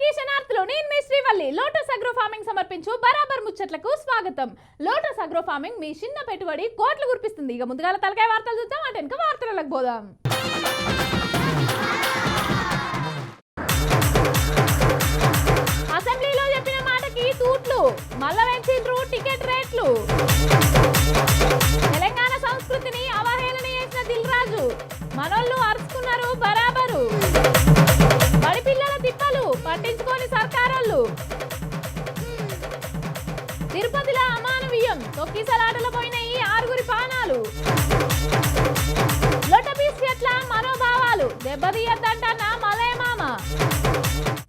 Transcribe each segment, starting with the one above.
అందరికీ శనార్థులు. నేను మీ Srivalli. Lotus Agro Farming సమర్పించు బరాబర్ ముచ్చట్లకు స్వాగతం. లోటస్ అగ్రో ఫార్మింగ్ మీ చిన్న పెట్టుబడి కోట్లు గురిపిస్తుంది. ఇక ముందుగాల తలకాయ వార్తలు చూద్దాం, అటెనక వార్తలకు పోదాం. అసెంబ్లీలో చెప్పిన మాటకి తూట్లు, మల్ల పెంచిండ్రు టికెట్ రేట్లు. తెలంగాణ సంస్కృతిని అవహేళన చేసిన దిల్ రాజు, మనోళ్ళు అరుచుకున్నారు బరాబరు. బడి పిల్లల తిప్పలు పట్టించుకోని సర్కారోళ్ళు. తిరుపతిలో అమానవీయం, తొక్కిసలాటలో పోయినాయి 6 పానాలు. లొటపీస్ ఎట్ల మనోభావాలు దెబ్బతీయద్దంటన్న మలయ మామ.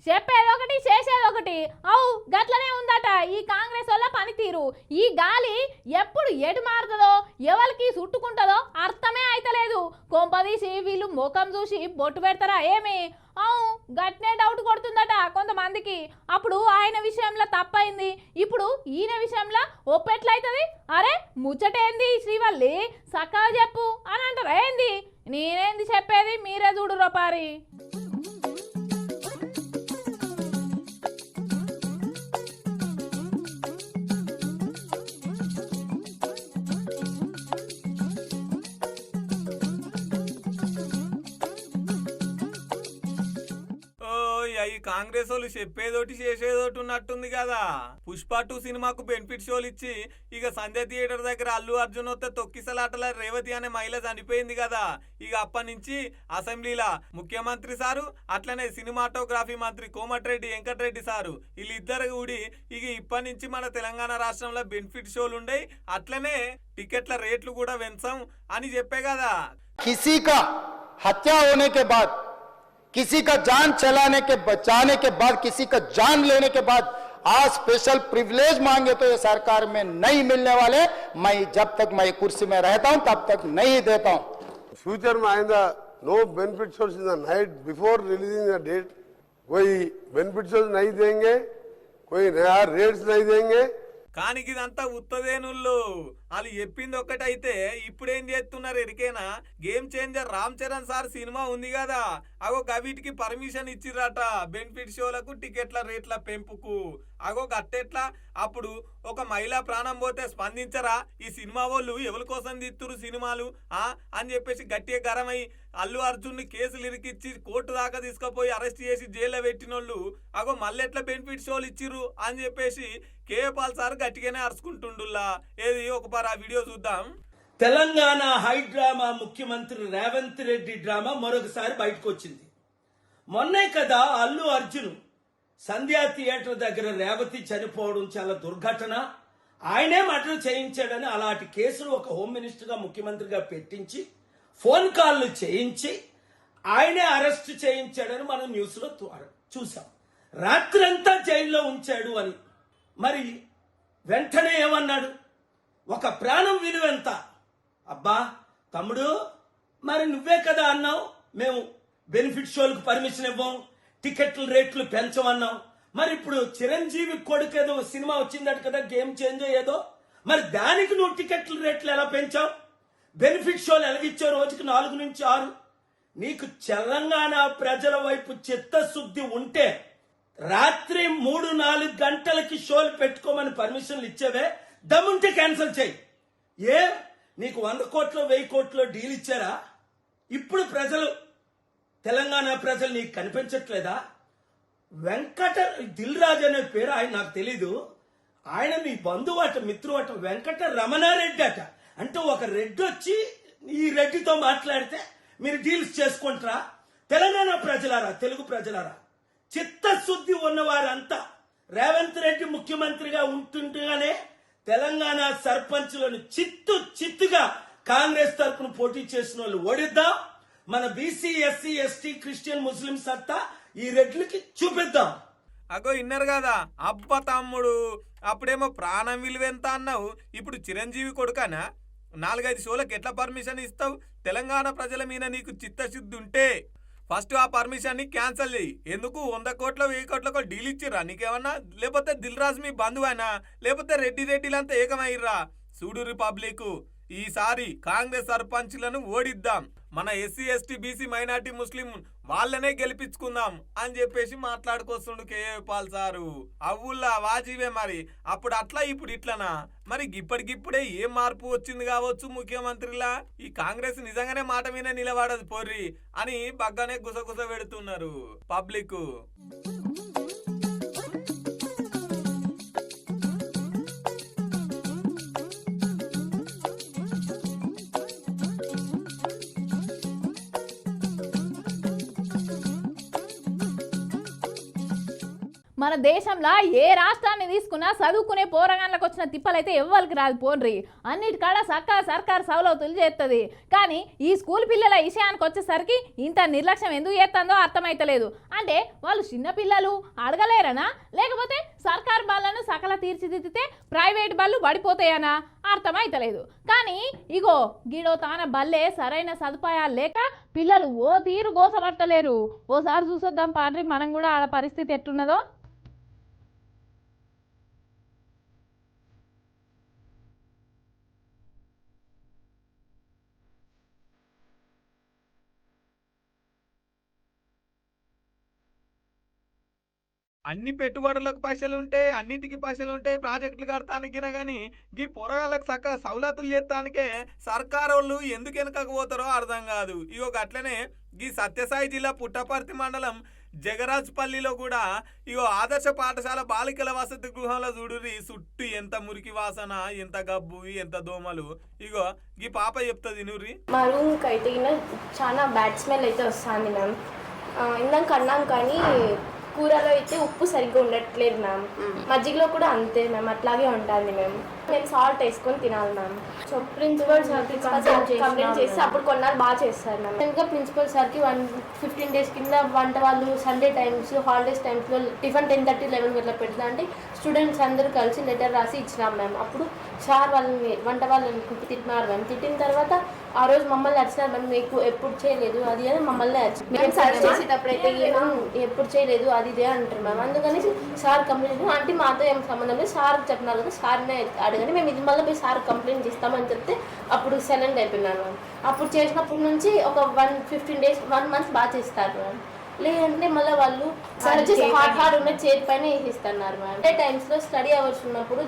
చెప్పేదొకటి చేసేదొకటి. అవు గట్లనే ఉందట ఈ కాంగ్రెస్ వల్ల పనితీరు. ఈ గాలి ఎప్పుడు ఎటు మారుతుందో ఎవరికి చుట్టుకుంటుందో అర్థమే అయితలేదు. కొంపదీసి వీళ్ళు ముఖం చూసి బొట్టు పెడతారా ఏమి? అవు గట్నే డౌట్ కొడుతుందట కొంతమందికి. అప్పుడు ఆయన విషయంలో తప్పైంది, ఇప్పుడు ఈయన విషయంలో ఒప్పెట్లయితుంది. అరే ముచ్చటేంది శ్రీవల్లి, సక్కగా చెప్పు అని అంటారా ఏంది? నేనేంది చెప్పేది, మీరే చూడు రూపారి. ఈ కాంగ్రెస్ వాళ్ళు చెప్పేదోటి చేసేదోటి ఉన్నట్టుంది కదా. పుష్ప 2 సినిమాకు బెనిఫిట్ షోలు ఇచ్చి ఇక సంధ్య థియేటర్ దగ్గర అల్లు అర్జున్ వస్తే తొక్కిసలాటల రేవతి అనే మహిళ చనిపోయింది కదా. ఇక అప్పటి నుంచి అసెంబ్లీలో ముఖ్యమంత్రి సారు అట్లనే సినిమాటోగ్రఫీ మంత్రి కోమటిరెడ్డి వెంకటరెడ్డి సారు వీళ్ళిద్దరు కూడి ఇక ఇప్పటి నుంచి మన తెలంగాణ రాష్ట్రంలో బెనిఫిట్ షోలు ఉండయి, అట్లనే టికెట్ల రేట్లు కూడా పెంచాం అని చెప్పే కదా. किसी का हत्या होने के बाद, किसी का जान बचाने के बाद, किसी का जान लेने के बाद आज स्पेशल प्रिविलेज मांगे तो ये सरकार में नहीं मिलने वाले. मैं जब तक मैं कुर्सी में रहता हूं तब तक नहीं देता हूं. फ्यूचर में आएगा no benefit shows in the night before releasing the date. कोई बेनिफिट शोज नहीं देंगे, कोई नया रेट्स नहीं देंगे. కానీ ఇదంతా ఉత్తదేనుల్లో వాళ్ళు చెప్పింది ఒక్కటైతే ఇప్పుడేం చేస్తున్నారు ఎరికేనా? Game changer Ram Charan sir cinema ఉంది కదా, అగో గవిటికి పర్మిషన్ ఇచ్చిరట బెనిఫిట్ షోలకు టికెట్ల రేట్ల పెంపుకు. అగో గట్టెట్లా? అప్పుడు ఒక మహిళా ప్రాణం పోతే స్పందించరా? ఈ సినిమా వాళ్ళు ఎవరి కోసం తీస్తురు సినిమాలు అని చెప్పేసి గట్టిగా గరమై అల్లు అర్జున్ ని కేసులు ఇరికిచ్చి కోర్టు దాకా తీసుకుపోయి అరెస్ట్ చేసి జైల్లో పెట్టినోళ్ళు అగో మళ్ళెట్లా బెనిఫిట్ షోలు ఇచ్చిర్రు అని చెప్పేసి కేపాల్ సార్ గట్టిగానే అరుచుకుంటుండుల్లా. ఏది ఒకసారి ఆ వీడియో చూద్దాం. తెలంగాణ హై డ్రామా ముఖ్యమంత్రి రేవంత్ రెడ్డి డ్రామా మరొకసారి బయటకు వచ్చింది. మొన్నే కదా అల్లు అర్జున్ సంధ్యా థియేటర్ దగ్గర రేవతి చనిపోవడం చాలా దుర్ఘటన, ఆయనే మర్డర్ చేయించాడని అలాంటి కేసులు ఒక హోమ్ మినిస్టర్ గా ముఖ్యమంత్రిగా పెట్టించి ఫోన్ కాల్లు చేయించి ఆయనే అరెస్ట్ చేయించాడని మనం న్యూస్ లో చూసాం. రాత్రంతా జైల్లో ఉంచాడు అని. మరి వెంటనే ఏమన్నాడు? ఒక ప్రాణం విలువెంత? అబ్బా తమ్ముడు, మరి నువ్వే కదా అన్నావు మేము బెనిఫిట్ షోలకు పర్మిషన్ ఇవ్వం, టికెట్ల రేట్లు పెంచమన్నావు. మరి ఇప్పుడు చిరంజీవి కొడుకు ఏదో సినిమా వచ్చిందట కదా, గేమ్ చేంజ్ ఏదో, మరి దానికి నువ్వు టికెట్ల రేట్లు ఎలా పెంచావు? బెనిఫిట్ షోలు ఎలాగిచ్చావు? రోజుకి 4 నుంచి 6. నీకు తెలంగాణ ప్రజల వైపు చిత్తశుద్ధి ఉంటే రాత్రి 3-4 గంటలకి షోలు పెట్టుకోమని పర్మిషన్లు ఇచ్చేవే, దమ్ముంటే క్యాన్సిల్ చేయి. ఏ నీకు 100 కోట్లు 1000 కోట్లు డీల్ ఇచ్చారా? ఇప్పుడు ప్రజలు, తెలంగాణ ప్రజలు నీకు కనిపించట్లేదా? దిల్ రాజు అనే పేరు ఆయన నాకు తెలీదు, ఆయన మీ బంధువు అట, మిత్రువు అట, వెంకట రమణారెడ్డి అట. అంటే ఒక రెడ్డి వచ్చి ఈ రెడ్డితో మాట్లాడితే మీరు డీల్స్ చేసుకుంటారా? తెలంగాణ ప్రజలారా, తెలుగు ప్రజలారా, చిత్తశుద్ధి ఉన్నవారంతా రేవంత్ రెడ్డి ముఖ్యమంత్రిగా ఉంటుండగానే తెలంగాణ సర్పంచులను చిత్తుగా కాంగ్రెస్ తరఫున పోటీ చేసిన వాళ్ళు ఓడిద్దాం. మన బీసీ ఎస్సీ ఎస్టీ క్రిస్టియన్ ముస్లిం సత్తా ఈ రెడ్లకి చూపిద్దాం. అగో ఇన్నర్ కదా అబ్బా తమ్ముడు, అప్పుడేమో ప్రాణం విలువెంత అన్నావు, ఇప్పుడు చిరంజీవి కొడుకనా? 4-5 షోలకు ఎట్లా పర్మిషన్ ఇస్తావు? తెలంగాణ ప్రజల మీద నీకు చిత్తశుద్ధి ఉంటే ఫస్ట్ ఆ పర్మిషన్ ని క్యాన్సల్ చేయి. ఎందుకు 100 కోట్లు 1000 కోట్లకు డీల్ ఇచ్చిర్రా నీకేమన్నా? లేకపోతే దిల్ రాజు మీ బంధువైనా? లేకపోతే రెడ్డిలంతా ఏకమయ్యిర్రా? చూడు రిపబ్లిక్, ఈసారి కాంగ్రెస్ సర్పంచ్లను ఓడిద్దాం. మన ఎస్సీ ఎస్టీ బీసీ మైనార్టీ ముస్లిం వాళ్ళనే గెలిపించుకుందాం అని చెప్పేసి మాట్లాడుకొస్తుండు కేఏ పాల్ సారు. అవ్వుల్లా వాజీవే మరి. అప్పుడు అట్లా ఇప్పుడు ఇట్లనా? మరి ఇప్పటికిప్పుడే ఏం మార్పు వచ్చింది కావచ్చు ముఖ్యమంత్రిలా? ఈ కాంగ్రెస్ నిజంగానే మాట మీద నిలబడదు పొర్రి అని బగ్గానే గుసగుస పెడుతున్నారు పబ్లిక్. మన దేశంలో ఏ రాష్ట్రాన్ని తీసుకున్నా చదువుకునే పోరగాళ్ళకి వచ్చిన తిప్పలైతే ఎవ్వరికి రాదు పోన్రి. అన్నిటికాడ సర్కారు సౌలతులు చేస్తుంది. కానీ ఈ స్కూల్ పిల్లల విషయానికి వచ్చేసరికి ఇంత నిర్లక్ష్యం ఎందుకు చేస్తుందో అర్థమైతలేదు. అంటే వాళ్ళు చిన్నపిల్లలు అడగలేరనా, లేకపోతే సర్కారు బళ్ళను సకల తీర్చిదిద్దితే ప్రైవేట్ బళ్ళు పడిపోతాయనా అర్థమైతలేదు. కానీ ఇగో గీడో తాన బల్లే సరైన సదుపాయాలు లేక పిల్లలు ఓ తీరు గోసపట్టలేరు. ఓసారి చూసొద్దాం పాండ్రి మనం కూడా ఆడ పరిస్థితి ఎట్టున్నదో. అన్ని పెట్టుబడులకు పైసలు ఉంటాయి, అన్నింటికి పైసలు ఉంటాయి, ప్రాజెక్టులు కడతానికి కానీ ఈ పొరగాళ్ళకి చక్కగా సౌలతులు చేస్తానికే సర్కారోళ్ళు ఎందుకు వెనకపోతారో అర్థం కాదు. ఇగో అట్లనే ఈ సత్యసాయి జిల్లా పుట్టపర్తి మండలం జగరాజ్పల్లిలో కూడా ఇగో ఆదర్శ పాఠశాల బాలికల వసతి గృహంలో చూడుర్రి, చుట్టూ ఎంత మురికి వాసన, ఎంత గబ్బు, ఎంత దోమలు. ఇగో ఈ పాప చెప్తుంది నూరి. మా రూమ్కి అయితే చాలా బ్యాడ్ స్మెల్ అయితే వస్తుంది మ్యామ్. ఇందాక అన్నాం కానీ కూరలో అయితే ఉప్పు సరిగ్గా ఉండట్లేదు మ్యామ్. మజ్జిగలో కూడా అంతే మ్యామ్, అట్లాగే ఉంటుంది మ్యామ్. మేము సాల్ట్ వేసుకొని తినాలి మ్యామ్. సో ప్రిన్సిపల్ సార్కి కంప్లైంట్ చేస్తే అప్పుడు కొన్నాళ్ళు బాగా చేస్తారు మ్యామ్. ఇంకా ప్రిన్సిపల్ సార్కి 15 days కింద వంట వాళ్ళు సండే టైమ్స్, హాలిడేస్ టైమ్స్లో టిఫిన్ 10:30, 11 గట్లా పెడతా అంటే స్టూడెంట్స్ అందరూ కలిసి లెటర్ రాసి ఇచ్చినాం మ్యామ్. అప్పుడు సార్ వాళ్ళని వంట వాళ్ళని తిట్టినారు మ్యామ్. తిట్టిన తర్వాత ఆ రోజు మమ్మల్ని వచ్చినారు మ్యామ్, మీకు ఎప్పుడు చేయలేదు అది అని మమ్మల్ని మేము సర్చ్ చేసేటప్పుడైతే ఎప్పుడు చేయలేదు అది ఇదే అంటారు మ్యామ్. అందుకని సార్ కంప్లైంట్ అంటే మాతో ఏం సంబంధం లేదు, సార్ చెప్పినారు కదా సార్నే అడగని, మేము ఇది మళ్ళీ పోయి సార్ కంప్లైంట్ ఇస్తామని చెప్తే అప్పుడు సైలెంట్ అయిపోయినాను మ్యామ్. అప్పుడు చేసినప్పటి నుంచి ఒక 15 days 1 month బాగా చేస్తారు మ్యామ్. లేదంటే మళ్ళీ వాళ్ళు హార్డ్ ఉన్న చేతి పైన వేసిస్తున్నారు మ్యామ్. డే టైమ్స్లో స్టడీ అవర్స్ ఉన్నప్పుడు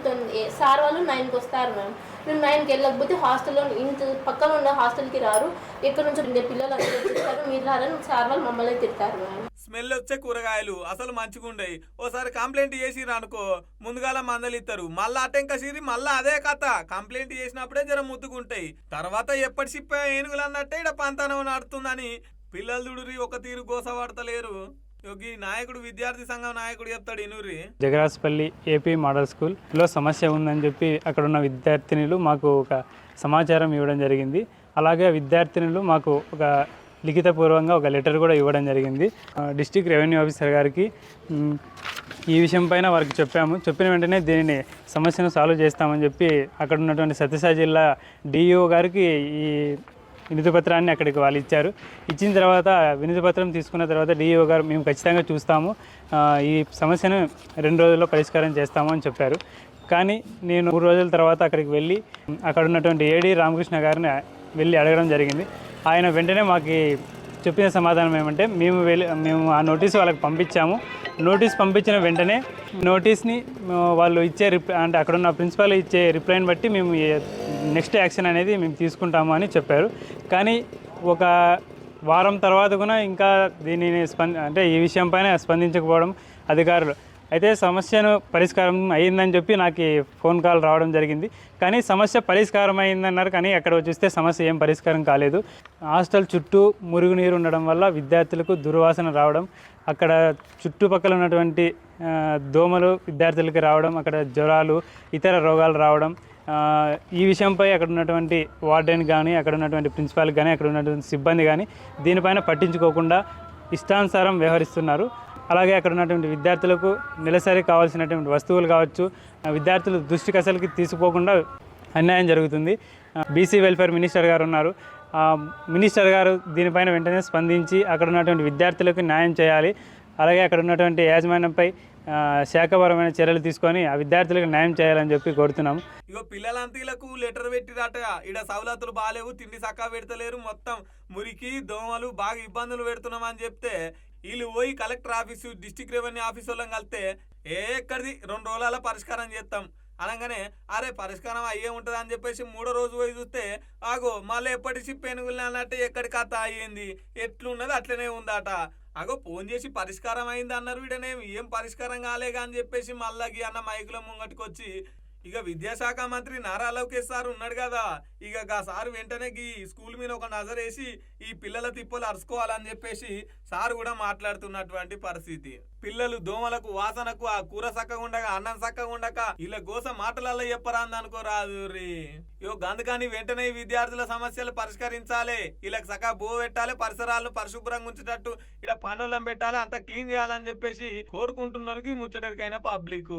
సార్ వాళ్ళు 9కి వస్తారు మ్యామ్. మేము 9కి వెళ్ళకపోతే హాస్టల్లో ఇంత పక్కన ఉన్న హాస్టల్కి రారు, ఎక్కడి నుంచి 2 పిల్లలు అందరూ వచ్చేస్తారు, మీరు రారని సార్ వాళ్ళు మమ్మల్ని తిడతారు మ్యామ్. స్మెల్ వచ్చే కూరగాయలు అసలు మంచిగుండయి. ఓసారి కంప్లైంట్ చేసిరు అనుకో ముందుగాల మందలు ఇస్తారు, మళ్ళీ అటెంకసిరి మళ్ళీ అదే కథ. కంప్లైంట్ చేసినప్పుడే జర ముద్దుకుంటాయి, తర్వాత ఎప్పటి సిప్ప ఏనుగులు అన్నట్టే ఇక్కడ పంతనం నడుతుందని పిల్లలు దుడురి ఒక తీరు గోసపడతలేరు. యోగి నాయకుడు విద్యార్థి సంఘం నాయకుడు చెప్తాడు ఇనూరి. జగరాజ్పల్లి ఏపీ మోడల్ స్కూల్లో సమస్య ఉందని చెప్పి అక్కడ ఉన్న విద్యార్థినులు మాకు ఒక సమాచారం ఇవ్వడం జరిగింది. అలాగే విద్యార్థినులు మాకు ఒక లిఖితపూర్వకంగా ఒక లెటర్ కూడా ఇవ్వడం జరిగింది. డిస్ట్రిక్ట్ రెవెన్యూ ఆఫీసర్ గారికి ఈ విషయం పైన వారికి చెప్పిన వెంటనే దీనిని సమస్యను సాల్వ్ చేస్తామని చెప్పి అక్కడ ఉన్నటువంటి సత్యసాయి జిల్లా డిఈఓ గారికి ఈ వినతి పత్రాన్ని అక్కడికి వాళ్ళు ఇచ్చారు. ఇచ్చిన తర్వాత వినతి పత్రం తీసుకున్న తర్వాత డిఈఓ గారు మేము ఖచ్చితంగా చూస్తాము, ఈ సమస్యను 2 రోజుల్లో పరిష్కారం చేస్తాము అని చెప్పారు. కానీ నేను 3 రోజుల తర్వాత అక్కడికి వెళ్ళి అక్కడ ఉన్నటువంటి ఏడీ రామకృష్ణ గారిని వెళ్ళి అడగడం జరిగింది. ఆయన వెంటనే మాకు చెప్పిన సమాధానం ఏమంటే మేము ఆ నోటీసు వాళ్ళకి పంపించాము. నోటీస్ పంపించిన వెంటనే నోటీస్ని వాళ్ళు ఇచ్చే అంటే అక్కడున్న ప్రిన్సిపాల్ ఇచ్చే రిప్లైని బట్టి మేము నెక్స్ట్ యాక్షన్ అనేది మేము తీసుకుంటాము అని చెప్పారు. కానీ ఒక వారం తర్వాత కూడా ఇంకా దీనిని అంటే ఈ విషయం పైన స్పందించకపోవడం అధికారులు. అయితే సమస్యను పరిష్కారం అయ్యిందని చెప్పి నాకు ఫోన్ కాల్ రావడం జరిగింది. కానీ సమస్య పరిష్కారం అయిందన్నారు, కానీ అక్కడ చూస్తే సమస్య ఏం పరిష్కారం కాలేదు. హాస్టల్ చుట్టూ మురుగునీరు ఉండడం వల్ల విద్యార్థులకు దుర్వాసన రావడం, అక్కడ చుట్టుపక్కల ఉన్నటువంటి దోమలు విద్యార్థులకి రావడం, అక్కడ జ్వరాలు ఇతర రోగాలు రావడం, ఈ విషయంపై అక్కడ ఉన్నటువంటి వార్డెన్ కానీ అక్కడ ఉన్నటువంటి ప్రిన్సిపాల్ కానీ అక్కడ ఉన్నటువంటి సిబ్బంది కానీ దీనిపైన పట్టించుకోకుండా ఇష్టానుసారం వ్యవహరిస్తున్నారు. అలాగే అక్కడ ఉన్నటువంటి విద్యార్థులకు నెలసరి కావాల్సినటువంటి వస్తువులు కావచ్చు విద్యార్థుల దృష్టికి అసలుకి తీసుకోకుండా అన్యాయం జరుగుతుంది. బీసీ వెల్ఫేర్ మినిస్టర్ గారు ఉన్నారు, మినిస్టర్ గారు దీనిపైన వెంటనే స్పందించి అక్కడ ఉన్నటువంటి విద్యార్థులకు న్యాయం చేయాలి. అలాగే అక్కడ ఉన్నటువంటి యాజమాన్యంపై శాఖపరమైన చర్యలు తీసుకొని ఆ విద్యార్థులకు న్యాయం చేయాలని చెప్పి కోరుతున్నాము. ఇగో పిల్లలంతీలకు లెటర్ పెట్టిరట, ఈడ సవలతులు బాగాలేవు, తిండి సక్కా పెడతలేరు, మొత్తం మురికి దోమలు బాగా ఇబ్బందులు పెడుతున్నామని చెప్తే వీళ్ళు పోయి collector office district revenue office వాళ్ళని కలిస్తే ఎక్కడిది 2 రోజుల పరిష్కారం చేస్తాం అనగానే అరే పరిష్కారం అయ్యే ఉంటుంది అని చెప్పేసి 3వ రోజు పోయి చూస్తే ఆగో మళ్ళీ ఎప్పటిసి పెనుగులు అన్నట్టు ఎక్కడి కథ అయ్యింది, ఎట్లున్నది అట్లనే ఉందట. అగో ఫోన్ చేసి పరిష్కారం అయింది అన్నారు, వీడనేమి ఏం పరిష్కారం కాలేగా అని చెప్పేసి మళ్ళీ అన్న మైకుల ముంగటికి వచ్చి ఇక విద్యాశాఖ మంత్రి నారా లోకేష్ సార్ ఉన్నాడు కదా, ఇక ఆ సార్ వెంటనే ఈ స్కూల్ మీద ఒక నజర్ వేసి ఈ పిల్లల తిప్పలు అరుచుకోవాలని చెప్పేసి సార్ కూడా మాట్లాడుతున్నటువంటి పరిస్థితి. పిల్లలు దోమలకు వాసనకు ఆ కూర సక్కగా ఉండక అన్నం సక్కగా ఉండక ఇలా గోస మాటలలో చెప్పరాంది అనుకోరాదు రీ. అందుకని వెంటనే విద్యార్థుల సమస్యలు పరిష్కరించాలి, వీళ్ళకి సక్క బో పెట్టాలి, పరిసరాలను పరిశుభ్రంగా ఉంచేటట్టు ఇలా పనులను పెట్టాలి, అంత క్లీన్ చేయాలని చెప్పేసి కోరుకుంటున్నారు ముచ్చటకైనా public.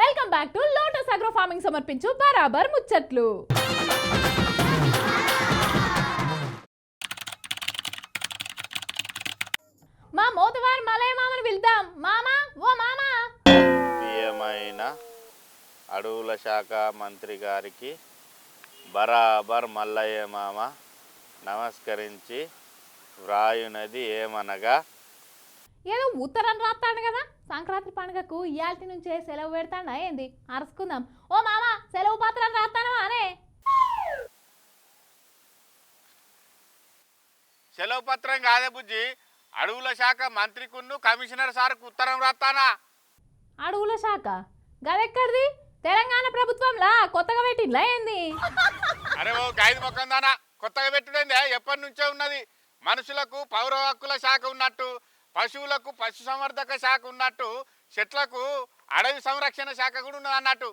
Welcome back to Lotus Agro Farming సమర్పించు బరాబర్ ముచ్చట్లు. మా మోతవారి మలయ మామని పిలుద్దాం. మామా ఓ మామా. ప్రియమైన అడవుల శాఖ మంత్రి గారికి బరాబర్ మల్లయ్య మామ నమస్కరించి వ్రాయునది ఏమనగా, ఏదో ఉత్తరం రాస్తాడు కదా, సంక్రాంతి పండుగకు ఇయాల్టి నుంచే సెలవు పెడతాడా ఏంది, అరుచుకుందాం. ఓ మామా సెలవు పత్రం రాస్తాను అనే. సెలవు పత్రం కాదే బుజ్జి, అడవుల శాఖ మంత్రికున్ను కమిషనర్ సార్కు ఉత్తరం రాస్తానా. అడవుల శాఖ గదెక్కడిది, తెలంగాణ ప్రభుత్వంలా కొత్తగా పెట్టిండ్లా ఏంది? అరే ఓ గైదు మొక్కందానా, కొత్తగా పెట్టుడేందే, ఎప్పటి నుంచే ఉన్నది. మనుషులకు పౌర హక్కుల శాఖ ఉన్నట్టు, పశువులకు పశు సంవర్ధక శాఖ ఉన్నట్టు, చెట్లకు అడవి సంరక్షణ శాఖ కూడా ఉన్నది అన్నట్టు.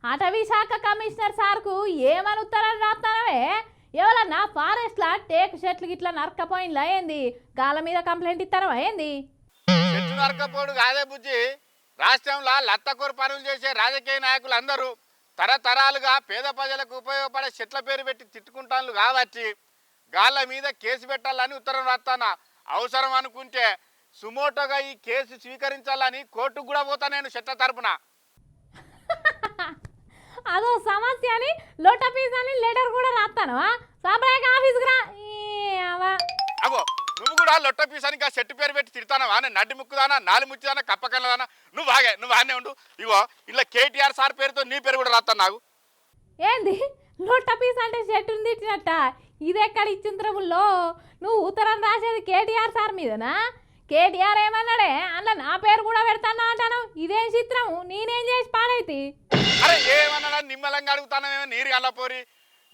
అటవీ శాఖ కమిషనర్ సార్కు ఏమని ఉత్తరాలు రాస్తానవే? ఎవరన్నా ఫారెస్ట్లా టేకు చెట్లు గిట్లా నరకపోయిన్లా ఏంది, గాల మీద కంప్లైంట్ ఇస్తానవా ఏంది? చెట్లు నరకపోడు కాదే బుజ్జి, రాష్ట్రంలో లత్తకూరు పనులు చేసే రాజకీయ నాయకులు అందరూ తరతరాలుగా పేద ప్రజలకు ఉపయోగపడే చెట్ల పేరు పెట్టి తిట్టుకుంటాను కాబట్టి గాళ్ళ మీద కేసు పెట్టాలని ఉత్తరం రాస్తానా. అవసరం అనుకుంటే సుమోటోగా ఈ కేసు స్వీకరించాలని కోర్టుకు కూడా పోతా నేను చెట్ల తరపున. అదో సమస్య అని లోటపీస్ అని లెటర్ కూడా రాస్తానవా? సబ్రాయిక్ ఆఫీస్కి రా. అగో నువ్వు కూడా లొట్ట పీసానికి ఆ చెట్టు పేరు పెట్టి తిడతానవా? నేను నడ్డి ముక్కుదానా, నాలుగు ముచ్చిదానా, కప్పకన్నదానా? నువ్వు ఆనే ఉండు. ఇగో ఇలా కేటీఆర్ సార్ పేరుతో నీ పేరు కూడా రాస్తాను నాకు. ఏంది లోటపీస్ అంటే చెట్టుని తిట్టినట్ట? ఇదెక్కడ ఇచ్చింద్రముల్లో? నువ్వు ఉత్తరం రాసేది కేటీఆర్ సార్ మీదనా? కేటీఆర్ ఏమన్నాడే అన్న నా పేరు కూడా పెడతానా అంటాను. ఇదేం చిత్రము, నేనేం చేసి పాడైతే? అరే ఏమన్నా నిమ్మలంగా అడుగుతానేమో, నీరు అల్లపోరి.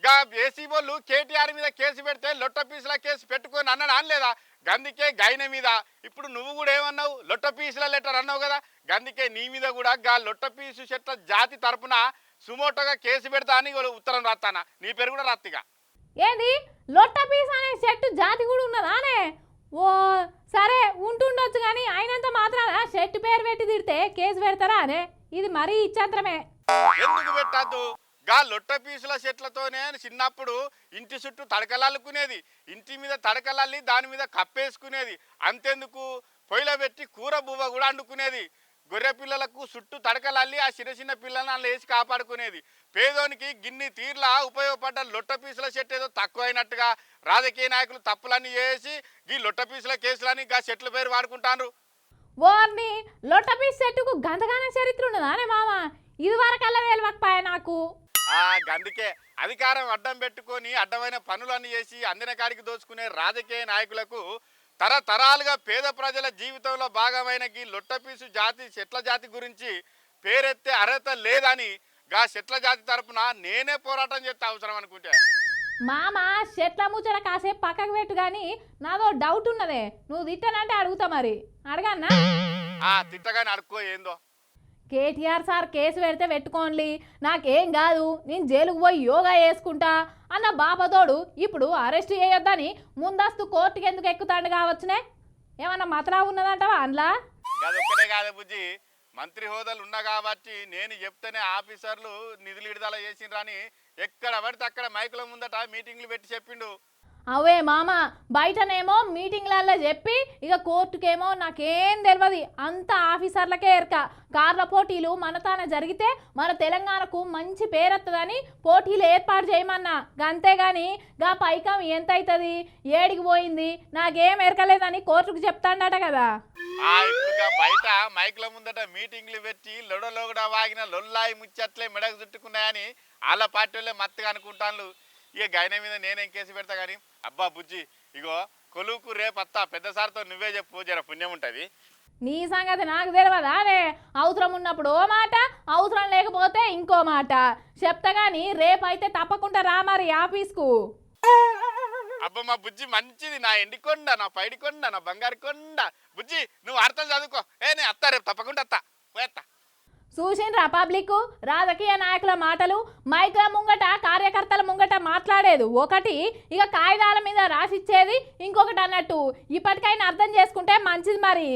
గా ఏసీ బోళ్ళు కేటీఆర్ మీద కేసు పెడితే లొట్ట పీసుల కేసు పెట్టుకొని అన్నాడు అనలేదా? గందుకే గైన మీద ఇప్పుడు నువ్వు కూడా ఏమన్నావు, లొట్ట పీసుల లెటర్ అన్నావు కదా, గందుకే నీ మీద కూడా గా లొట్ట పీసు చెట్ల జాతి తరపున సుమోటోగా కేసు పెడతా అని ఉత్తరం రాస్తానా. నీ పేరు కూడా రాత్తిగా. ఏంది లొట్టపీస్ అనే చెట్టు జాతి కూడా ఉన్నదానే? ఓ సరే ఉంటుండొచ్చు, కానీ అయినంత మాత్రాన చెట్టు పేరు పెట్టి తిడితే కేసు పెడతారా అనే? ఇది మరీ ఇచ్చంత్రమే. ఎందుకు పెట్టద్దు? గా లొట్ట పీసుల చెట్లతోనే చిన్నప్పుడు ఇంటి చుట్టూ తడకలల్లుకునేది, ఇంటి మీద తడకలల్లి దాని మీద కప్పేసుకునేది. అంతెందుకు పొయ్యిలో పెట్టి కూర బువ్వ కూడా వండుకునేది. గొర్రె పిల్లలకు చుట్టూ తడకలల్లి ఆ చిన్న చిన్న పిల్లలను అలా వేసి కాపాడుకునేది. పేదోనికి గిన్ని తీర్లా ఉపయోగపడ్డ లొట్ట పీసుల చెట్టు ఏదో తక్కువ అయినట్టుగా రాజకీయ నాయకులు తప్పులన్నీ చేసి ఈ లొట్ట పీసుల కేసులని గా చెట్ల పేరు వాడుకుంటారు. ఓర్ని లొట్టపీస్ చెట్టుకు గంతగానే చరిత్ర ఉన్నదానే మామ? ఇది వరకల్లా వేలవకపోయా నాకు. అందుకే అధికారం అడ్డం పెట్టుకొని అడ్డమైన పనులన్నీ చేసి అందిన కాడికి దోచుకునే రాజకీయ నాయకులకు తరతరాలుగా పేద ప్రజల జీవితంలో భాగమైన ఈ లొట్టపీసు జాతి చెట్ల జాతి గురించి పేరెత్తే అర్హత లేదని గా చెట్ల జాతి తరపున నేనే పోరాటం చేస్తే అవసరం అనుకుంటే. మామ చెట్ల ముచ్చట కాసేపు పక్కకు పెట్టు, కానీ నాదో డౌట్ ఉన్నదే, నువ్వు తిట్టనంటే అడుగుతా. మరి అడగన్నా? తిట్టగానే అడుక్కో ఏందో. కేటీఆర్ సార్ కేసు పెడితే పెట్టుకోండి, నాకేం కాదు, నేను జైలుకు పోయి యోగా చేసుకుంటా అన్న బాపతోడు ఇప్పుడు అరెస్ట్ చేయొద్దని ముందస్తు కోర్టుకి ఎందుకు ఎక్కుతాడు కావచ్చునే? ఏమన్నా మతలా ఉన్నదంటావా అందులో? అదొక్కటే కాదు బుజ్జి, మంత్రి హోదాలు ఉన్నా కాబట్టి నేను చెప్తేనే ఆఫీసర్లు నిధులు విడుదల చేసిండ్రని ఎక్కడ పడితే అక్కడ మైకుల ముందట మీటింగ్లు పెట్టి చెప్పిండు. అవే మామ, బయటనేమో మీటింగ్లలో చెప్పి ఇక కోర్టుకేమో నాకేం తెలియదు, అంత ఆఫీసర్లకే ఎరక. కార్ల పోటీలు మనతాన జరిగితే మన తెలంగాణకు మంచి పేరొస్తుందని పోటీలు ఏర్పాటు చేయమన్నా, అంతేగాని గా పైకం ఎంత అవుతుంది, ఏడికి పోయింది, నాకేం ఎరకలేదని కోర్టుకు చెప్తాడట కదా. ఇప్పుడు బయట మైకుల ముందట మీటింగ్లు పెట్టి లొడలోగడ వాగిన లొల్లాయి ముచ్చట్లే మెడకు చుట్టుకున్నాయని వాళ్ళ పార్టీ వాళ్ళే మత్తుగా అనుకుంటాను. ఇక గైన మీద నేనేం కేసు పెడతా కానీ అబ్బా బుజ్జి, ఇగో కొలువుకు రేపత్తా పెద్దసారితో నువ్వే చెప్పు, జర పుణ్యం ఉంటుంది. నీ సంగతి నాకు తెలియదా? అవసరం ఉన్నప్పుడు ఓ మాట, అవసరం లేకపోతే ఇంకో మాట చెప్తా గాని రేపైతే తప్పకుండా రా మరి ఆఫీస్కు. అబ్బా మా బుజ్జి మంచిది, నా ఎండికొండ, నా పైడికొండ, నా బంగారు కొండ. బుజ్జి నువ్వు అర్థం చదువుకో, నేను అత్తా రేపు తప్పకుండా అత్తా పోయేత్తా. చూసిండ్రా పబ్లిక్ రాజకీయ నాయకుల మాటలు, మైకుల ముంగట కార్యకర్తల ముంగట మాట్లాడేది ఒకటి, ఇక కాగితాల మీద రాసిచ్చేది ఇంకొకటి అన్నట్టు. ఇప్పటికైనా అర్థం చేసుకుంటే మంచిది మరి.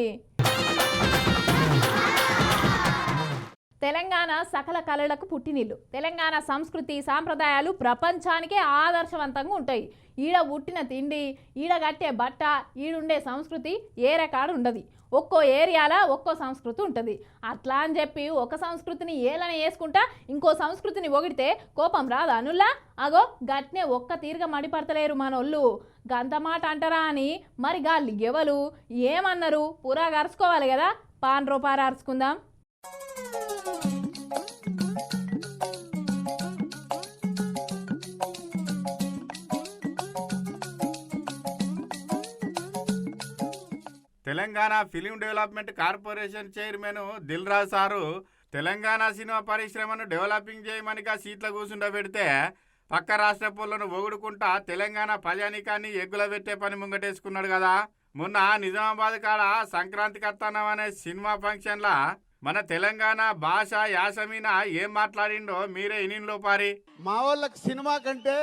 తెలంగాణ సకల కళలకు పుట్టినిల్లు. తెలంగాణ సంస్కృతి సాంప్రదాయాలు ప్రపంచానికే ఆదర్శవంతంగా ఉంటాయి. ఈడ పుట్టిన తిండి, ఈడ కట్టే బట్ట, ఈడుండే సంస్కృతి ఏ రకాడు ఉండదు. ఒక్కో ఏరియాలో ఒక్కో సంస్కృతి ఉంటుంది. అట్లా అని చెప్పి ఒక సంస్కృతిని ఏలన వేసుకుంటా ఇంకో సంస్కృతిని ఒగిడితే కోపం రాదా అనుల్లా? అగో గట్నే ఒక్క తీరుగా మడిపడతలేరు మనోళ్ళు. గంత మాట అంటారా అని మరి గాళ్ళు ఎవరు ఏమన్నారు పూరా అరుచుకోవాలి కదా. పాన్ రూపాయలు అరుచుకుందాం. Telangana film development corporation chairman Dil Raju sir Telangana cinema పరిశ్రమను డెవలపింగ్ చేయమనిగా సీట్ల కూర్చుండబెడితే పక్క రాష్ట్ర పొలను ఒగుడుకుంటా తెలంగాణ ప్రజానీకాన్ని ఎగ్గుల పెట్టే పని ముంగటేసుకున్నాడు కదా. మొన్న నిజామాబాద్ కాడ సంక్రాంతికి అత్తనం అనే సినిమా ఫంక్షన్లా మన తెలంగాణ భాష యాస మీద ఏం మాట్లాడిండో మీరే ఇనిన్లో పారి. మా వాళ్ళకి సినిమా కంటే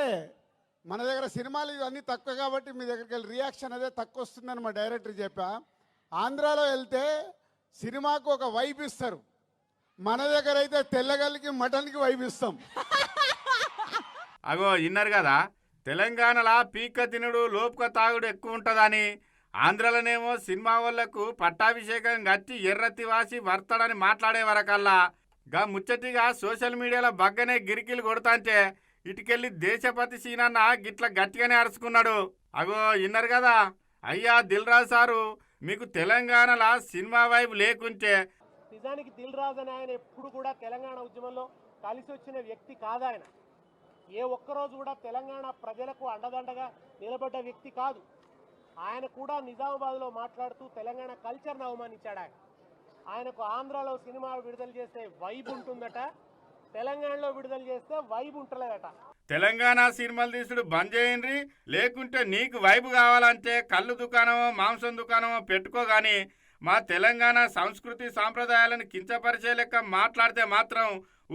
మన దగ్గర సినిమాలు ఇవన్నీ తక్కువ కాబట్టి మీ దగ్గరికి వెళ్ళి రియాక్షన్ అదే తక్కువ వస్తుందని మా డైరెక్టర్ చెప్పా. ఆంధ్రాలో వెళ్తే సినిమాకు ఒక వైబ్ ఇస్తారు, మన దగ్గర అయితే తెల్లగల్లికి మటన్కి వైబ్ ఇస్తాం. అగో ఇన్నారు కదా, తెలంగాణలో పీక్క తినుడు లోపుక తాగుడు ఎక్కువ ఉంటుందని, ఆంధ్రలోనేమో సినిమా వాళ్ళకు పట్టాభిషేకం గట్టి ఎర్రతి వాసి వర్తాడని మాట్లాడే వరకల్లా గా ముచ్చటిగా సోషల్ మీడియాలో బగ్గనే గిరికిలు కొడతాంటే ఇటుకెళ్ళి దేశపతి సీనన్న గిట్ల గట్టిగానే అరుచుకున్నాడు. అగో ఇన్నారు కదా, అయ్యా దిల్ రాజు సారు మీకు తెలంగాణలో సినిమా వైపు లేకుంటే. నిజానికి దిల్ రాజు అని ఆయన ఎప్పుడు కూడా తెలంగాణ ఉద్యమంలో కలిసి వచ్చిన వ్యక్తి కాదు. ఆయన ఏ ఒక్కరోజు కూడా తెలంగాణ ప్రజలకు అండదండగా నిలబడ్డ వ్యక్తి కాదు. ఆయన కూడా నిజామాబాద్లో మాట్లాడుతూ తెలంగాణ కల్చర్ను అవమానించాడు. ఆయనకు ఆంధ్రాలో సినిమా విడుదల చేస్తే వైబ్ ఉంటుందట, తెలంగాణలో విడుదల చేస్తే వైబ్ ఉంటలేదట. తెలంగాణ సినిమాలు తీసుడు బంద్ చేయండి, లేకుంటే నీకు వైబు కావాలంటే కళ్ళు దుకాణమో మాంసం దుకాణమో పెట్టుకోగాని మా తెలంగాణ సంస్కృతి సాంప్రదాయాలను కించపరిచే లెక్క మాట్లాడితే మాత్రం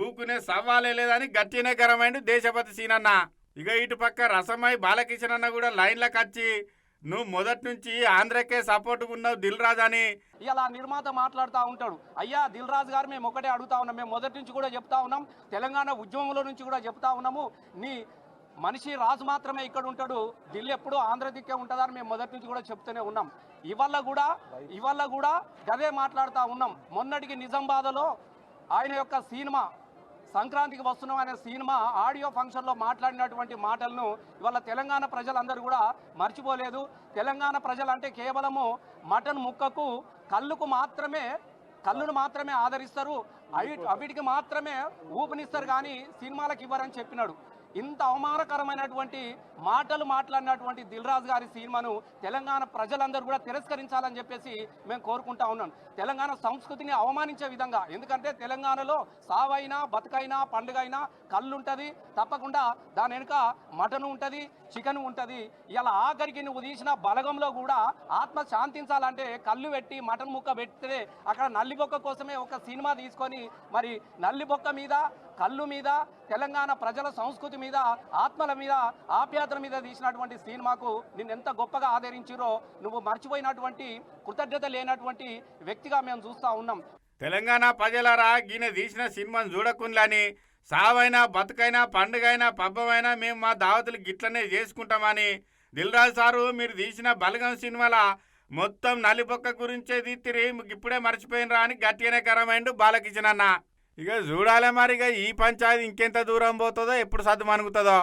ఊకునే సవాలే లేదని గట్టినే గరమైంది దేశపతి సీనన్న. ఇక ఇటు పక్క రసమై బాలకిషన్ అన్న కూడా లైన్లకు వచ్చి నువ్వు మొదటి నుంచి ఆంధ్రకే సపోర్ట్గా ఉన్నావు దిల్ రాజు అని. ఇలా నిర్మాత మాట్లాడుతూ ఉంటాడు. అయ్యా దిల్ రాజు గారు మేము ఒకటే అడుగుతా ఉన్నాం, మేము మొదటి నుంచి కూడా చెప్తా ఉన్నాం, తెలంగాణ ఉద్యమంలో నుంచి కూడా చెప్తా ఉన్నాము, నీ మనిషి రాజు మాత్రమే ఇక్కడ ఉంటాడు, ఢిల్లీ ఎప్పుడు ఆంధ్ర దిక్కే ఉంటుందని మేము మొదటి నుంచి కూడా చెప్తూనే ఉన్నాం. ఇవాళ కూడా గదే మాట్లాడుతూ ఉన్నాం. మొన్నటికి నిజామాబాద్లో ఆయన యొక్క సినిమా సంక్రాంతికి వస్తున్నాం అనే సినిమా ఆడియో ఫంక్షన్లో మాట్లాడినటువంటి మాటలను ఇవాళ తెలంగాణ ప్రజలందరూ కూడా మర్చిపోలేదు. తెలంగాణ ప్రజలు అంటే కేవలము మటన్ ముక్కకు కళ్ళును మాత్రమే ఆదరిస్తారు, అవిటికి మాత్రమే ఊపినిస్తారు కానీ సినిమాలకు ఇవ్వరని చెప్పినాడు. ఇంత అవమానకరమైనటువంటి మాటలు మాట్లాడినటువంటి దిల్ రాజు గారి సినిమాను తెలంగాణ ప్రజలందరూ కూడా తిరస్కరించాలని చెప్పేసి మేము కోరుకుంటా ఉన్నాం. తెలంగాణ సంస్కృతిని అవమానించే విధంగా, ఎందుకంటే తెలంగాణలో సావైనా బతుకైనా పండుగైనా కళ్ళు ఉంటుంది, తప్పకుండా దాని వెనుక మటన్ ఉంటుంది, చికెన్ ఉంటుంది. ఇలా ఆఖరికి నువ్వు తీసిన బలగంలో కూడా ఆత్మ శాంతించాలంటే కళ్ళు పెట్టి మటన్ ముక్క పెడితే అక్కడ నల్లిబొక్క కోసమే ఒక సినిమా తీసుకొని మరి నల్లిబొక్క మీద, కళ్ళు మీద, తెలంగాణ ప్రజల సంస్కృతి మీద, ఆత్మల మీద, ఆప్యాయతల మీద తీసినటువంటి సినిమాకు నిన్ను ఎంత గొప్పగా ఆదరించిరో నువ్వు మర్చిపోయినటువంటి, కృతజ్ఞత లేనటువంటి వ్యక్తిగా మేము చూస్తూ ఉన్నాం. తెలంగాణ ప్రజలరా ఈయన తీసిన సినిమాను చూడకుండాని సావైనా బతుకైనా పండుగైనా పబ్బమైనా మేము మా దావతులు గిట్లనే చేసుకుంటామని దిల్ రాజు సారు మీరు తీసిన బలగం సినిమాల మొత్తం నలిబొక్క గురించే తీతిరి ఇప్పుడే మర్చిపోయినరా అని గట్టిగానే కరమైండు బాలకిషన్ అన్న. ఇక చూడాలి మరి ఇక ఈ పంచాయతీ ఇంకెంత దూరం పోతుందో, ఎప్పుడు సద్దు మనుగుతుందో.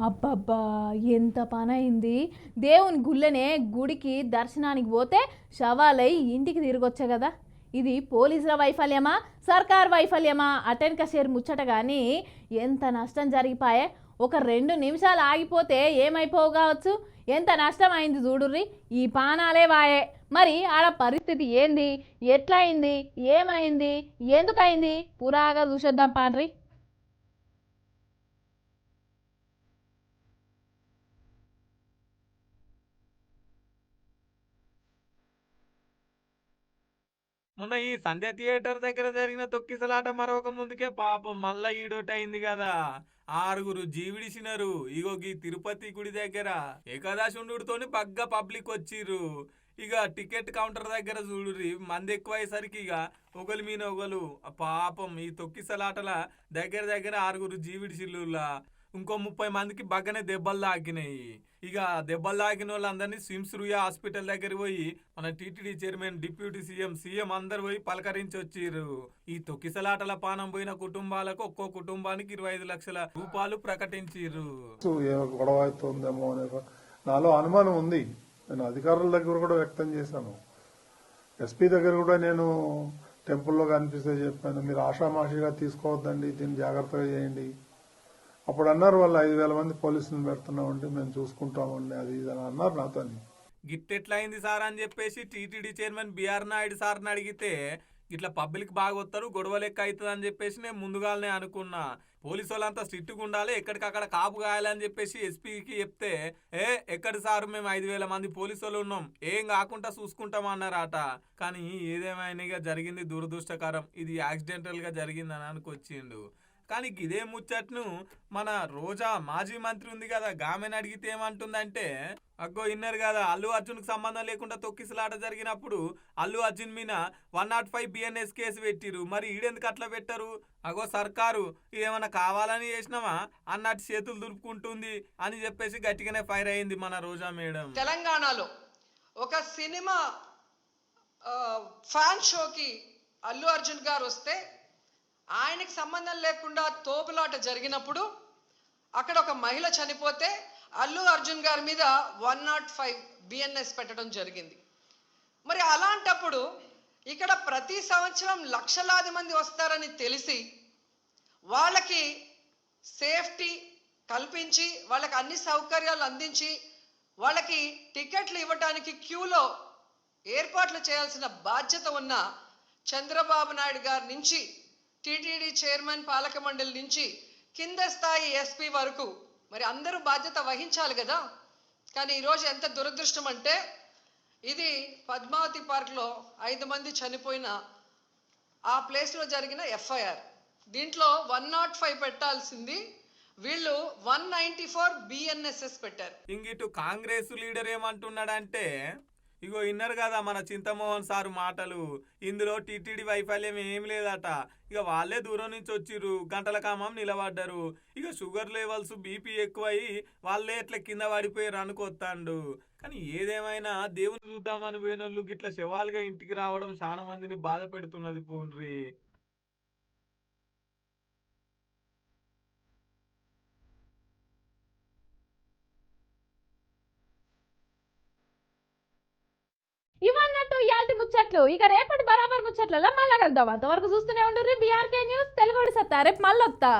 అబ్బబ్బా ఎంత పని అయింది. దేవుని గుడికి దర్శనానికి పోతే శవాలై ఇంటికి తిరిగొచ్చా కదా. ఇది పోలీసుల వైఫల్యమా సర్కార్ వైఫల్యమా అటెన్క షేర్ ముచ్చట కానీ ఎంత నష్టం జరిగిపాయే. ఒక 2 నిమిషాలు ఆగిపోతే ఏమైపోవు కావచ్చు. ఎంత నష్టం అయింది చూడుర్రి. ఈ పానాలే వాయే. మరి ఆడ పరిస్థితి ఏంది, ఎట్లా అయింది, ఏమైంది, ఎందుకైంది పురాగా చూసేద్దాం పాన్రి. మొన్న ఈ సంధ్య థియేటర్ దగ్గర జరిగిన తొక్కిసలాట మరొక ముందుకే పాపం మళ్ళా ఈడోటి అయింది కదా. 6 జీవిడిసినారు. ఇగో ఈ తిరుపతి గుడి దగ్గర ఏకాదశి ఉండుతోని బగ్గ పబ్లిక్ వచ్చిర్రు. ఇక టికెట్ కౌంటర్ దగ్గర చూడుర్రి, మంది ఎక్కువయ్యేసరికి ఇక ఒకరి మీద ఒకరు పాపం ఈ తొక్కిసలాటల దగ్గర 6 జీవిడిసిల్లులా. ఇంకో 30 మందికి బగ్గనే దెబ్బలు తాకినాయి. ఇక దెబ్బలు తాకిన వాళ్ళందరినీ స్విమ్స్ రుయా హాస్పిటల్ దగ్గర పోయి మన టీటీడీ చైర్మన్, డిప్యూటీ సీఎం అందరు పోయి పలకరించి వచ్చిర్రు. ఈ తొక్కిసలాటల పానం పోయిన కుటుంబాలకు ఒక్కో కుటుంబానికి 25 లక్షల రూపాయలు ప్రకటించిర్రు. గొడవ అవుతుందేమో అనే నాలో అనుమానం ఉంది. నేను అధికారుల దగ్గర కూడా వ్యక్తం చేశాను. ఎస్పీ దగ్గర కూడా నేను టెంపుల్లో కనిపిస్తే చెప్పాను, మీరు ఆషామాషిగా తీసుకోవద్దండి, దీన్ని జాగ్రత్తగా చేయండి. అప్పుడు అన్నారు వాళ్ళు 5,000 మంది పోలీసులను పెడుతున్నామండి, మేము చూసుకుంటామండి, అది ఇది అని అన్నారు నాతో. గిట్టెట్లయింది సార్ అని చెప్పేసి టీటీడీ చైర్మన్ బిఆర్ నాయుడు సార్ని అడిగితే ఇట్లా పబ్లిక్ బాగా వస్తారు, గొడవ లెక్క అవుతుంది అని చెప్పేసి నేను ముందుగానే అనుకున్నా. పోలీసు వాళ్ళంతా స్ట్రిక్ట్గా ఉండాలి, ఎక్కడికక్కడ కాపు కాయాలని చెప్పేసి ఎస్పీకి చెప్తే ఎక్కడి సారు మేము 5,000 మంది పోలీసు వాళ్ళు ఉన్నాం, ఏం కాకుండా చూసుకుంటాం అన్నారట. కానీ ఏదేమైనా జరిగింది దురదృష్టకరం. ఇది యాక్సిడెంటల్ గా జరిగిందని అనుకొచ్చిండు. కానీ ఇదే ముచ్చట్ను మన రోజా మాజీ మంత్రి ఉంది కదా, గామెను అడిగితే ఏమంటుందంటే, అగ్గో ఇన్నారు కదా అల్లు అర్జున్కి సంబంధం లేకుండా తొక్కిసలాట జరిగినప్పుడు అల్లు అర్జున్ మీద 105 BNS కేసు పెట్టిరు, మరి ఈడెందుకు అట్లా పెట్టరు, అగో సర్కారు ఏమన్నా కావాలని చేసినామా అన్నట్టు చేతులు దులుపుకుంటుంది అని చెప్పేసి గట్టిగానే ఫైర్ అయింది మన రోజా మేడం. తెలంగాణలో ఒక సినిమా ఫ్యాన్ షోకి అల్లు అర్జున్ గారు వస్తే ఆయనకి సంబంధం లేకుండా తోపులాట జరిగినప్పుడు అక్కడ ఒక మహిళ చనిపోతే అల్లు అర్జున్ గారి మీద 105 BNS పెట్టడం జరిగింది. మరి అలాంటప్పుడు ఇక్కడ ప్రతి సంవత్సరం లక్షలాది మంది వస్తారని తెలిసి వాళ్ళకి సేఫ్టీ కల్పించి, వాళ్ళకి అన్ని సౌకర్యాలు అందించి, వాళ్ళకి టికెట్లు ఇవ్వడానికి క్యూలో ఏర్పాట్లు చేయాల్సిన బాధ్యత ఉన్న చంద్రబాబు నాయుడు గారి నుంచి, టీటీడీ చైర్మన్, పాలక మండలి నుంచి కింద స్థాయి ఎస్పీ వరకు మరి అందరూ బాధ్యత వహించాలి కదా. కానీ ఈరోజు ఎంత దురదృష్టం అంటే, ఇది పద్మావతి పార్క్లో 5 మంది చనిపోయిన ఆ ప్లేస్లో జరిగిన FIR. దీంట్లో 105 పెట్టాల్సింది వీళ్ళు 194 BNSS పెట్టారు. ఇంగిటు కాంగ్రెస్ లీడర్ ఏమంటున్నాడంటే, ఇగో విన్నారు కదా మన చింతమోహన్ సారు మాటలు, ఇందులో టీటీడీ వైఫల్యం ఏం లేదట, ఇక వాళ్ళే దూరం నుంచి వచ్చిర్రు, గంటల కామం నిలబడ్డారు, ఇక షుగర్ లెవెల్స్ బీపీ ఎక్కువయి వాళ్ళే ఎట్లా కింద పడిపోయారు అనుకొత్తాండు. కానీ ఏదేమైనా దేవుని చూద్దామని పోయిన వాళ్ళు ఇట్లా శవాలుగా ఇంటికి రావడం చాలా మందిని బాధ పెడుతున్నది పోన్రి. ఇవన్నీ అన్నట్టు ఇయాల్టి ముచ్చట్లు. ఇక రేపటి బరాబర్ ముచ్చట్లలో మళ్ళా కలుద్దాం. అంతవరకు చూస్తూనే ఉండు బీఆర్కే న్యూస్ తెలుగు సత్తా. రేపు మళ్ళొత్తా.